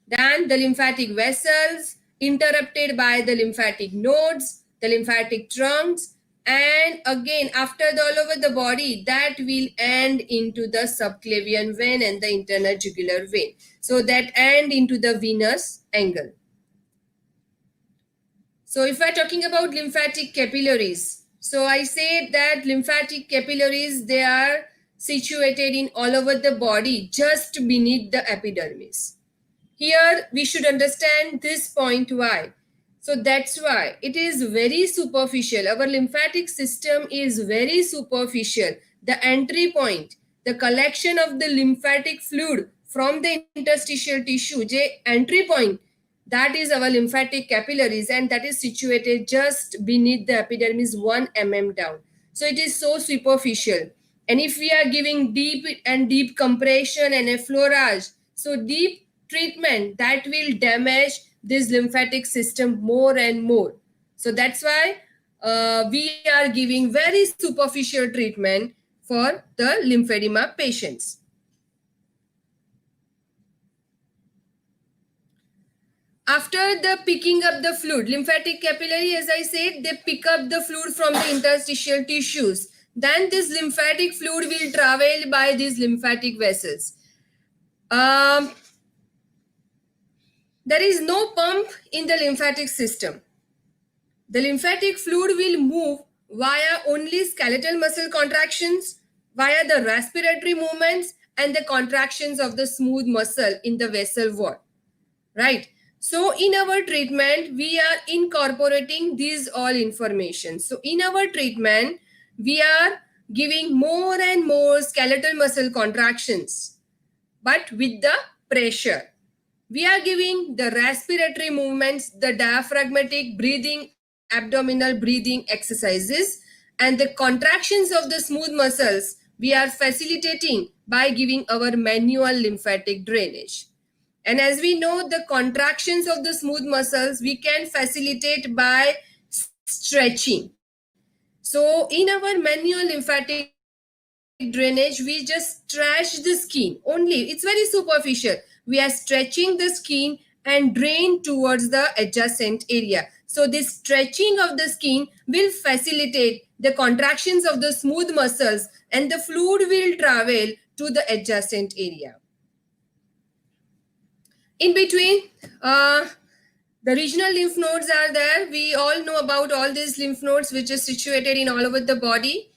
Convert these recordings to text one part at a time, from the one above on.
Then the lymphatic vessels interrupted by the lymphatic nodes, the lymphatic trunks, and again after the all over the body that will end into the subclavian vein and the internal jugular vein. So that end into the venous angle. So if we're talking about lymphatic capillaries, so I said that lymphatic capillaries, they are situated in all over the body just beneath the epidermis. Here we should understand this point why. So that's why it is very superficial. Our lymphatic system is very superficial. The entry point, the collection of the lymphatic fluid from the interstitial tissue, entry point, that is our lymphatic capillaries, and that is situated just beneath the epidermis 1 mm down. So it is so superficial. And if we are giving deep compression and effleurage, so deep treatment, that will damage this lymphatic system more and more. So that's why we are giving very superficial treatment for the lymphedema patients. After the picking up the fluid, lymphatic capillary, as I said, they pick up the fluid from the interstitial tissues. Then this lymphatic fluid will travel by these lymphatic vessels. There is no pump in the lymphatic system. The lymphatic fluid will move via only skeletal muscle contractions, via the respiratory movements and the contractions of the smooth muscle in the vessel wall. Right? So in our treatment, we are incorporating these all information. So in our treatment, we are giving more and more skeletal muscle contractions, but with the pressure. We are giving the respiratory movements, the diaphragmatic breathing, abdominal breathing exercises, and the contractions of the smooth muscles we are facilitating by giving our manual lymphatic drainage. And as we know, the contractions of the smooth muscles we can facilitate by stretching. So in our manual lymphatic drainage, we just stretch the skin only. It's very superficial. We are stretching the skin and drain towards the adjacent area. So this stretching of the skin will facilitate the contractions of the smooth muscles and the fluid will travel to the adjacent area. In between, the regional lymph nodes are there. We all know about all these lymph nodes which are situated in all over the body.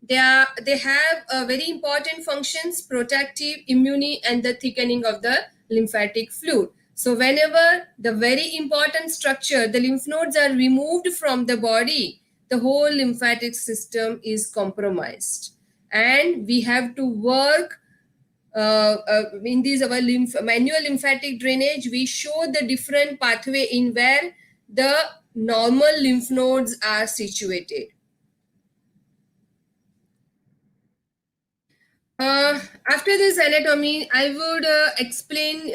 They have very important functions: protective, immune, and the thickening of the lymphatic fluid. So whenever the very important structure, the lymph nodes, are removed from the body, the whole lymphatic system is compromised. And we have to work in these our manual lymphatic drainage. We show the different pathway in where the normal lymph nodes are situated. After this anatomy, I would explain